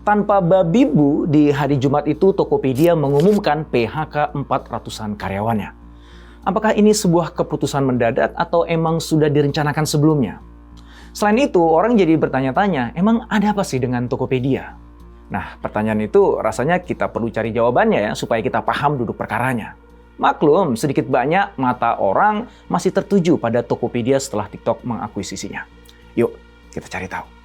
Tanpa babi bu, di hari Jumat itu Tokopedia mengumumkan PHK 400-an karyawannya. Apakah ini sebuah keputusan mendadak atau emang sudah direncanakan sebelumnya? Selain itu, orang jadi bertanya-tanya, emang ada apa sih dengan Tokopedia? Nah, pertanyaan itu rasanya kita perlu cari jawabannya ya, supaya kita paham duduk perkaranya. Maklum, sedikit banyak mata orang masih tertuju pada Tokopedia setelah TikTok mengakuisisinya. Yuk, kita cari tahu.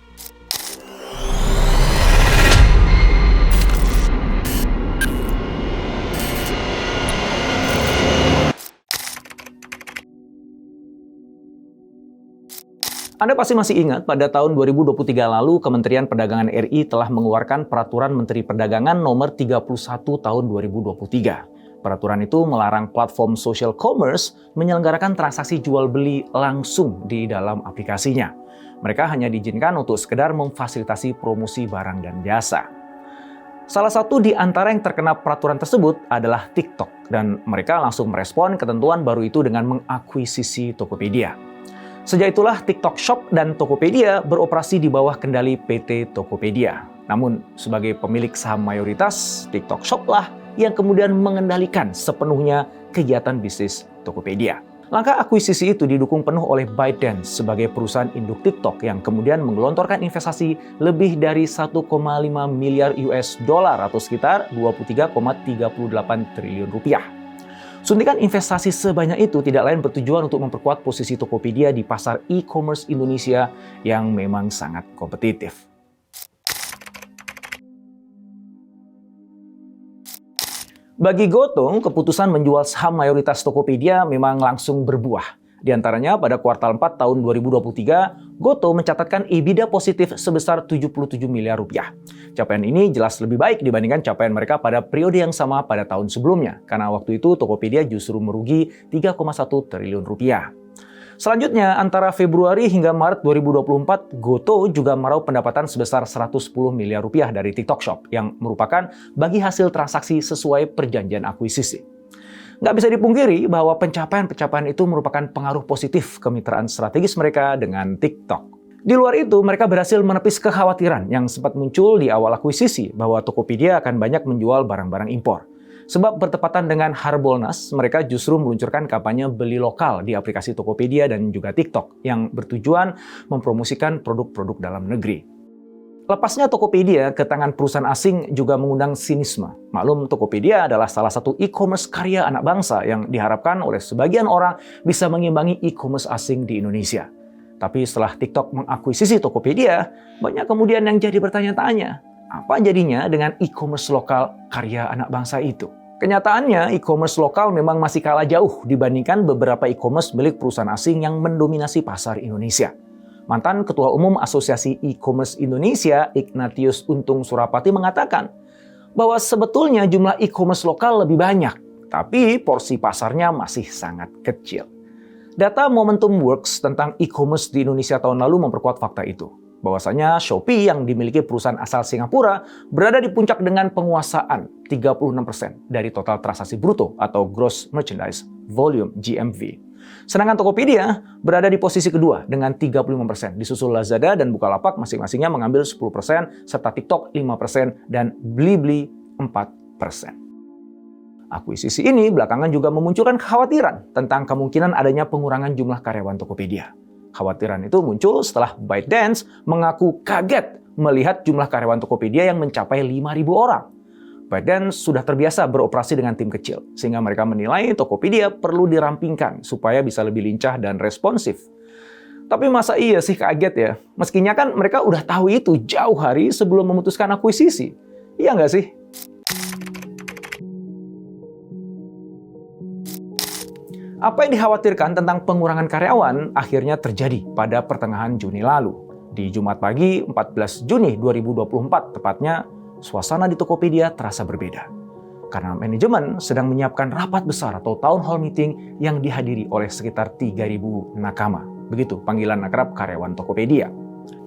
Anda pasti masih ingat pada tahun 2023 lalu Kementerian Perdagangan RI telah mengeluarkan Peraturan Menteri Perdagangan Nomor 31 Tahun 2023. Peraturan itu melarang platform social commerce menyelenggarakan transaksi jual beli langsung di dalam aplikasinya. Mereka hanya diizinkan untuk sekedar memfasilitasi promosi barang dan jasa. Salah satu di antara yang terkena peraturan tersebut adalah TikTok, dan mereka langsung merespon ketentuan baru itu dengan mengakuisisi Tokopedia. Sejak itulah TikTok Shop dan Tokopedia beroperasi di bawah kendali PT Tokopedia. Namun, sebagai pemilik saham mayoritas, TikTok Shop lah yang kemudian mengendalikan sepenuhnya kegiatan bisnis Tokopedia. Langkah akuisisi itu didukung penuh oleh ByteDance sebagai perusahaan induk TikTok yang kemudian menggelontorkan investasi lebih dari 1,5 miliar US dollar atau sekitar 23,38 triliun rupiah. Suntikan investasi sebanyak itu tidak lain bertujuan untuk memperkuat posisi Tokopedia di pasar e-commerce Indonesia yang memang sangat kompetitif. Bagi Gotong, keputusan menjual saham mayoritas Tokopedia memang langsung berbuah. Di antaranya pada kuartal 4 tahun 2023, Goto mencatatkan EBITDA positif sebesar 77 miliar rupiah. Capaian ini jelas lebih baik dibandingkan capaian mereka pada periode yang sama pada tahun sebelumnya, karena waktu itu Tokopedia justru merugi 3,1 triliun rupiah. Selanjutnya, antara Februari hingga Maret 2024, Goto juga meraup pendapatan sebesar 110 miliar rupiah dari TikTok Shop, yang merupakan bagi hasil transaksi sesuai perjanjian akuisisi. Nggak bisa dipungkiri bahwa pencapaian-pencapaian itu merupakan pengaruh positif kemitraan strategis mereka dengan TikTok. Di luar itu, mereka berhasil menepis kekhawatiran yang sempat muncul di awal akuisisi bahwa Tokopedia akan banyak menjual barang-barang impor. Sebab bertepatan dengan Harbolnas, mereka justru meluncurkan kampanye beli lokal di aplikasi Tokopedia dan juga TikTok yang bertujuan mempromosikan produk-produk dalam negeri. Lepasnya Tokopedia ke tangan perusahaan asing juga mengundang sinisme. Maklum, Tokopedia adalah salah satu e-commerce karya anak bangsa yang diharapkan oleh sebagian orang bisa mengimbangi e-commerce asing di Indonesia. Tapi setelah TikTok mengakuisisi Tokopedia, banyak kemudian yang jadi bertanya-tanya, apa jadinya dengan e-commerce lokal karya anak bangsa itu? Kenyataannya, e-commerce lokal memang masih kalah jauh dibandingkan beberapa e-commerce milik perusahaan asing yang mendominasi pasar Indonesia. Mantan Ketua Umum Asosiasi E-commerce Indonesia, Ignatius Untung Surapati mengatakan bahwa sebetulnya jumlah e-commerce lokal lebih banyak, tapi porsi pasarnya masih sangat kecil. Data Momentum Works tentang e-commerce di Indonesia tahun lalu memperkuat fakta itu. Bahwasanya Shopee yang dimiliki perusahaan asal Singapura berada di puncak dengan penguasaan 36% dari total transaksi bruto atau Gross Merchandise Volume GMV. Sedangkan Tokopedia berada di posisi kedua dengan 35%, disusul Lazada dan Bukalapak masing-masingnya mengambil 10%, serta TikTok 5% dan Blibli 4%. Akuisisi ini belakangan juga memunculkan kekhawatiran tentang kemungkinan adanya pengurangan jumlah karyawan Tokopedia. Kekhawatiran itu muncul setelah ByteDance mengaku kaget melihat jumlah karyawan Tokopedia yang mencapai 5.000 orang. ByteDance sudah terbiasa beroperasi dengan tim kecil, sehingga mereka menilai Tokopedia perlu dirampingkan supaya bisa lebih lincah dan responsif. Tapi masa iya sih kaget ya? Meskinya kan mereka udah tahu itu jauh hari sebelum memutuskan akuisisi. Iya nggak sih? Apa yang dikhawatirkan tentang pengurangan karyawan akhirnya terjadi pada pertengahan Juni lalu. Di Jumat pagi 14 Juni 2024 tepatnya, suasana di Tokopedia terasa berbeda. Karena manajemen sedang menyiapkan rapat besar atau town hall meeting yang dihadiri oleh sekitar 3.000 nakama. Begitu panggilan akrab karyawan Tokopedia.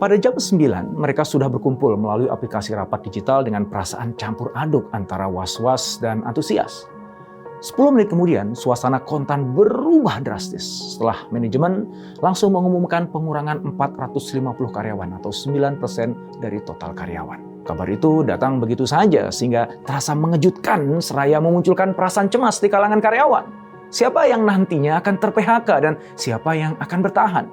Pada jam 9, mereka sudah berkumpul melalui aplikasi rapat digital dengan perasaan campur aduk antara was-was dan antusias. 10 menit kemudian, suasana kontan berubah drastis setelah manajemen langsung mengumumkan pengurangan 450 karyawan atau 9% dari total karyawan. Kabar itu datang begitu saja sehingga terasa mengejutkan seraya memunculkan perasaan cemas di kalangan karyawan. Siapa yang nantinya akan ter-PHK dan siapa yang akan bertahan?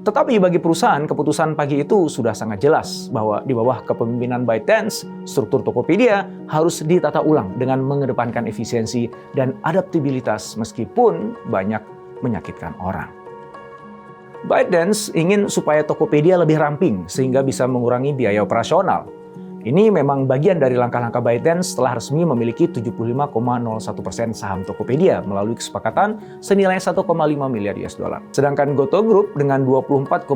Tetapi bagi perusahaan, keputusan pagi itu sudah sangat jelas bahwa di bawah kepemimpinan ByteDance, struktur Tokopedia harus ditata ulang dengan mengedepankan efisiensi dan adaptabilitas meskipun banyak menyakitkan orang. ByteDance ingin supaya Tokopedia lebih ramping sehingga bisa mengurangi biaya operasional. Ini memang bagian dari langkah-langkah ByteDance setelah resmi memiliki 75,01% saham Tokopedia melalui kesepakatan senilai 1,5 miliar US dollar. Sedangkan Goto Group dengan 24,99%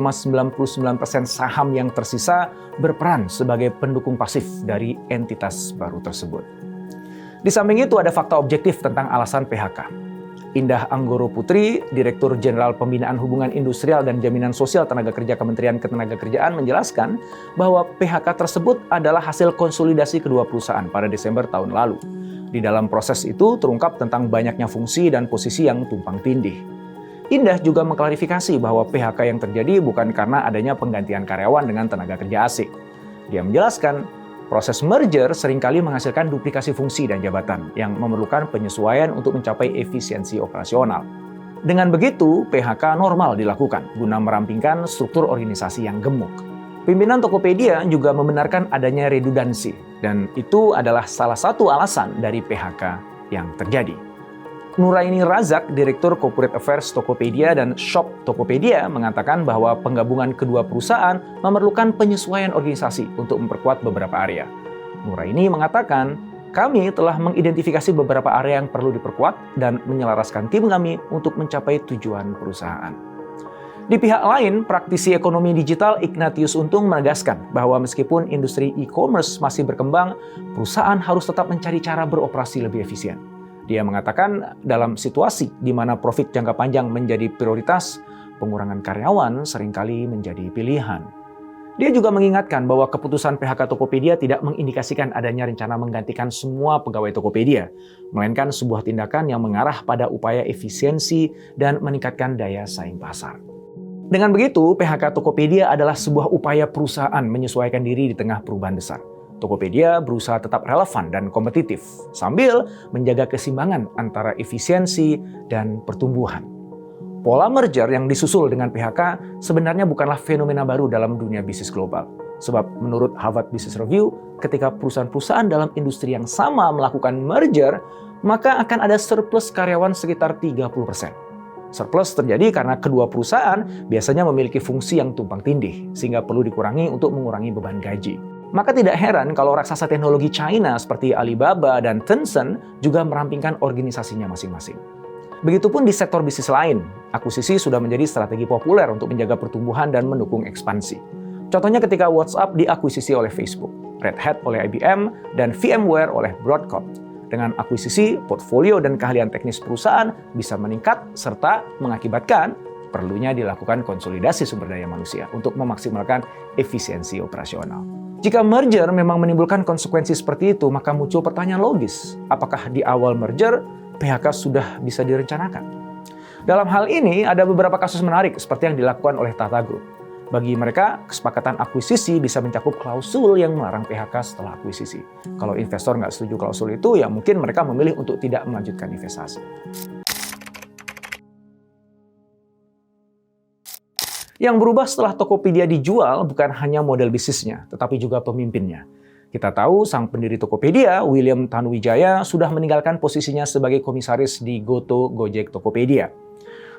saham yang tersisa berperan sebagai pendukung pasif dari entitas baru tersebut. Di samping itu ada fakta objektif tentang alasan PHK. Indah Anggoro Putri, Direktur Jenderal Pembinaan Hubungan Industrial dan Jaminan Sosial Tenaga Kerja Kementerian Ketenagakerjaan menjelaskan bahwa PHK tersebut adalah hasil konsolidasi kedua perusahaan pada Desember tahun lalu. Di dalam proses itu terungkap tentang banyaknya fungsi dan posisi yang tumpang tindih. Indah juga mengklarifikasi bahwa PHK yang terjadi bukan karena adanya penggantian karyawan dengan tenaga kerja asing. Dia menjelaskan, proses merger seringkali menghasilkan duplikasi fungsi dan jabatan yang memerlukan penyesuaian untuk mencapai efisiensi operasional. Dengan begitu, PHK normal dilakukan guna merampingkan struktur organisasi yang gemuk. Pimpinan Tokopedia juga membenarkan adanya redundansi, dan itu adalah salah satu alasan dari PHK yang terjadi. Nuraini Razak, Direktur Corporate Affairs Tokopedia dan Shop Tokopedia, mengatakan bahwa penggabungan kedua perusahaan memerlukan penyesuaian organisasi untuk memperkuat beberapa area. Nuraini mengatakan, kami telah mengidentifikasi beberapa area yang perlu diperkuat dan menyelaraskan tim kami untuk mencapai tujuan perusahaan. Di pihak lain, praktisi ekonomi digital Ignatius Untung menegaskan bahwa meskipun industri e-commerce masih berkembang, perusahaan harus tetap mencari cara beroperasi lebih efisien. Dia mengatakan dalam situasi di mana profit jangka panjang menjadi prioritas, pengurangan karyawan seringkali menjadi pilihan. Dia juga mengingatkan bahwa keputusan PHK Tokopedia tidak mengindikasikan adanya rencana menggantikan semua pegawai Tokopedia, melainkan sebuah tindakan yang mengarah pada upaya efisiensi dan meningkatkan daya saing pasar. Dengan begitu, PHK Tokopedia adalah sebuah upaya perusahaan menyesuaikan diri di tengah perubahan besar. Tokopedia berusaha tetap relevan dan kompetitif, sambil menjaga keseimbangan antara efisiensi dan pertumbuhan. Pola merger yang disusul dengan PHK sebenarnya bukanlah fenomena baru dalam dunia bisnis global. Sebab menurut Harvard Business Review, ketika perusahaan-perusahaan dalam industri yang sama melakukan merger, maka akan ada surplus karyawan sekitar 30%. Surplus terjadi karena kedua perusahaan biasanya memiliki fungsi yang tumpang tindih, sehingga perlu dikurangi untuk mengurangi beban gaji. Maka tidak heran kalau raksasa teknologi China seperti Alibaba dan Tencent juga merampingkan organisasinya masing-masing. Begitupun di sektor bisnis lain, akuisisi sudah menjadi strategi populer untuk menjaga pertumbuhan dan mendukung ekspansi. Contohnya ketika WhatsApp diakuisisi oleh Facebook, Red Hat oleh IBM, dan VMware oleh Broadcom. Dengan akuisisi, portfolio dan keahlian teknis perusahaan bisa meningkat serta mengakibatkan perlunya dilakukan konsolidasi sumber daya manusia untuk memaksimalkan efisiensi operasional. Jika merger memang menimbulkan konsekuensi seperti itu, maka muncul pertanyaan logis. Apakah di awal merger, PHK sudah bisa direncanakan? Dalam hal ini, ada beberapa kasus menarik seperti yang dilakukan oleh Tata Group. Bagi mereka, kesepakatan akuisisi bisa mencakup klausul yang melarang PHK setelah akuisisi. Kalau investor nggak setuju klausul itu, ya mungkin mereka memilih untuk tidak melanjutkan investasi. Yang berubah setelah Tokopedia dijual bukan hanya model bisnisnya, tetapi juga pemimpinnya. Kita tahu sang pendiri Tokopedia, William Tanuwijaya, sudah meninggalkan posisinya sebagai komisaris di Goto Gojek Tokopedia.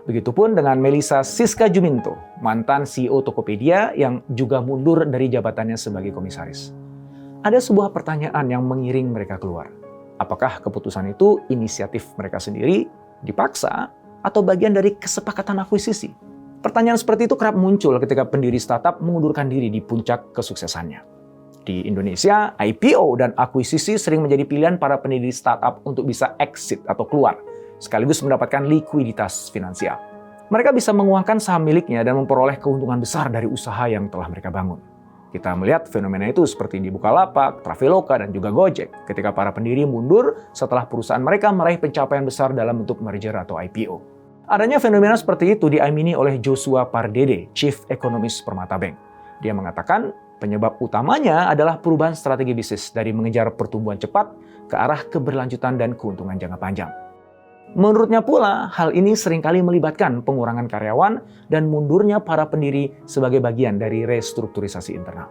Begitupun dengan Melissa Siska Juminto, mantan CEO Tokopedia yang juga mundur dari jabatannya sebagai komisaris. Ada sebuah pertanyaan yang mengiring mereka keluar. Apakah keputusan itu inisiatif mereka sendiri, dipaksa, atau bagian dari kesepakatan akuisisi? Pertanyaan seperti itu kerap muncul ketika pendiri startup mengundurkan diri di puncak kesuksesannya. Di Indonesia, IPO dan akuisisi sering menjadi pilihan para pendiri startup untuk bisa exit atau keluar, sekaligus mendapatkan likuiditas finansial. Mereka bisa menguangkan saham miliknya dan memperoleh keuntungan besar dari usaha yang telah mereka bangun. Kita melihat fenomena itu seperti di Bukalapak, Traveloka, dan juga Gojek, ketika para pendiri mundur setelah perusahaan mereka meraih pencapaian besar dalam bentuk merger atau IPO. Adanya fenomena seperti itu diamini oleh Joshua Pardede, Chief Economist Permata Bank. Dia mengatakan, Penyebab utamanya adalah perubahan strategi bisnis dari mengejar pertumbuhan cepat ke arah keberlanjutan dan keuntungan jangka panjang. Menurutnya pula, hal ini seringkali melibatkan pengurangan karyawan dan mundurnya para pendiri sebagai bagian dari restrukturisasi internal.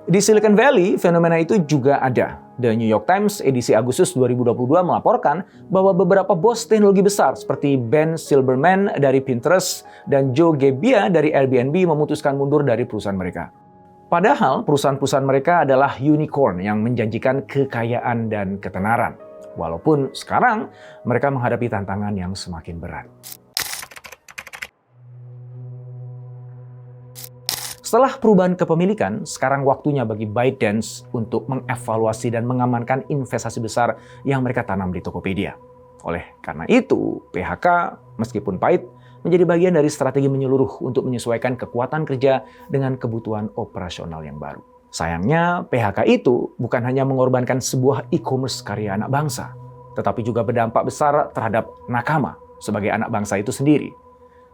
Di Silicon Valley, fenomena itu juga ada. The New York Times edisi Agustus 2022 melaporkan bahwa beberapa bos teknologi besar seperti Ben Silbermann dari Pinterest dan Joe Gebbia dari Airbnb memutuskan mundur dari perusahaan mereka. Padahal perusahaan-perusahaan mereka adalah unicorn yang menjanjikan kekayaan dan ketenaran. Walaupun sekarang mereka menghadapi tantangan yang semakin berat. Setelah perubahan kepemilikan, sekarang waktunya bagi ByteDance untuk mengevaluasi dan mengamankan investasi besar yang mereka tanam di Tokopedia. Oleh karena itu, PHK meskipun pahit menjadi bagian dari strategi menyeluruh untuk menyesuaikan kekuatan kerja dengan kebutuhan operasional yang baru. Sayangnya, PHK itu bukan hanya mengorbankan sebuah e-commerce karya anak bangsa, tetapi juga berdampak besar terhadap nakama sebagai anak bangsa itu sendiri.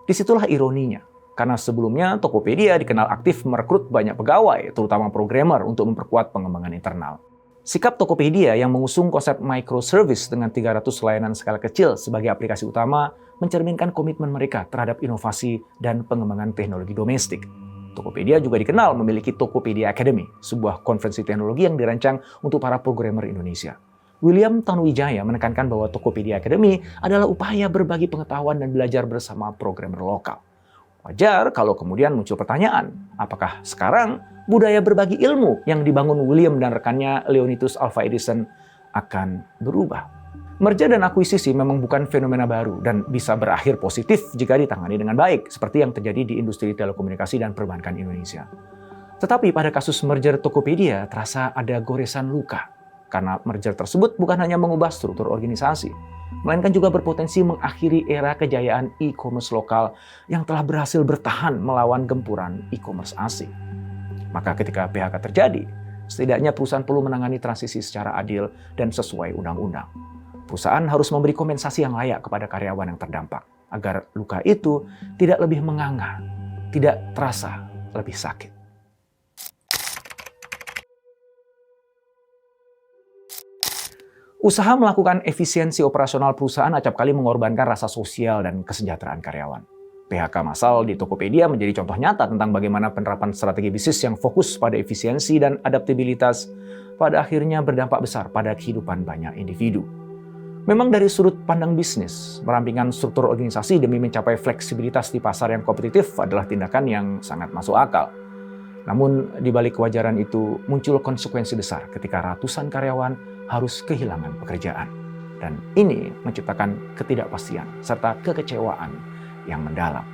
Disitulah ironinya, karena sebelumnya Tokopedia dikenal aktif merekrut banyak pegawai, terutama programmer untuk memperkuat pengembangan internal. Sikap Tokopedia yang mengusung konsep microservice dengan 300 layanan skala kecil sebagai aplikasi utama mencerminkan komitmen mereka terhadap inovasi dan pengembangan teknologi domestik. Tokopedia juga dikenal memiliki Tokopedia Academy, sebuah konferensi teknologi yang dirancang untuk para programmer Indonesia. William Tanuwijaya menekankan bahwa Tokopedia Academy adalah upaya berbagi pengetahuan dan belajar bersama programmer lokal. Wajar kalau kemudian muncul pertanyaan, apakah sekarang budaya berbagi ilmu yang dibangun William dan rekannya Leonidas Alva Edison akan berubah? Merger dan akuisisi memang bukan fenomena baru dan bisa berakhir positif jika ditangani dengan baik, seperti yang terjadi di industri telekomunikasi dan perbankan Indonesia. Tetapi pada kasus merger Tokopedia terasa ada goresan luka, karena merger tersebut bukan hanya mengubah struktur organisasi, melainkan juga berpotensi mengakhiri era kejayaan e-commerce lokal yang telah berhasil bertahan melawan gempuran e-commerce asing. Maka ketika PHK terjadi, setidaknya perusahaan perlu menangani transisi secara adil dan sesuai undang-undang. Perusahaan harus memberi kompensasi yang layak kepada karyawan yang terdampak, agar luka itu tidak lebih menganga, tidak terasa lebih sakit. Usaha melakukan efisiensi operasional perusahaan acap kali mengorbankan rasa sosial dan kesejahteraan karyawan. PHK massal di Tokopedia menjadi contoh nyata tentang bagaimana penerapan strategi bisnis yang fokus pada efisiensi dan adaptabilitas pada akhirnya berdampak besar pada kehidupan banyak individu. Memang dari sudut pandang bisnis, merampingkan struktur organisasi demi mencapai fleksibilitas di pasar yang kompetitif adalah tindakan yang sangat masuk akal. Namun di balik kewajaran itu muncul konsekuensi besar ketika ratusan karyawan harus kehilangan pekerjaan. Dan ini menciptakan ketidakpastian serta kekecewaan yang mendalam.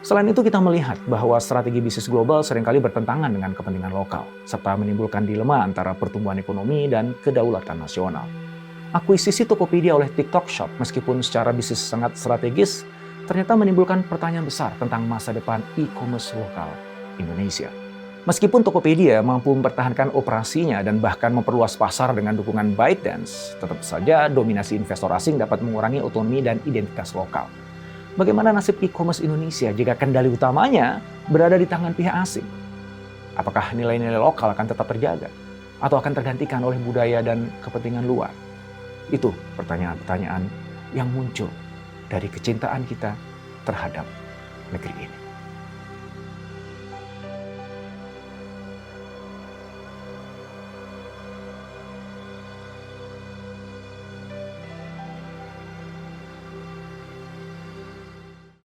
Selain itu kita melihat bahwa strategi bisnis global seringkali bertentangan dengan kepentingan lokal, serta menimbulkan dilema antara pertumbuhan ekonomi dan kedaulatan nasional. Akuisisi Tokopedia oleh TikTok Shop meskipun secara bisnis sangat strategis, ternyata menimbulkan pertanyaan besar tentang masa depan e-commerce lokal Indonesia. Meskipun Tokopedia mampu mempertahankan operasinya dan bahkan memperluas pasar dengan dukungan ByteDance, tetap saja dominasi investor asing dapat mengurangi otonomi dan identitas lokal. Bagaimana nasib e-commerce Indonesia jika kendali utamanya berada di tangan pihak asing? Apakah nilai-nilai lokal akan tetap terjaga? Atau akan tergantikan oleh budaya dan kepentingan luar? Itu pertanyaan-pertanyaan yang muncul dari kecintaan kita terhadap negeri ini.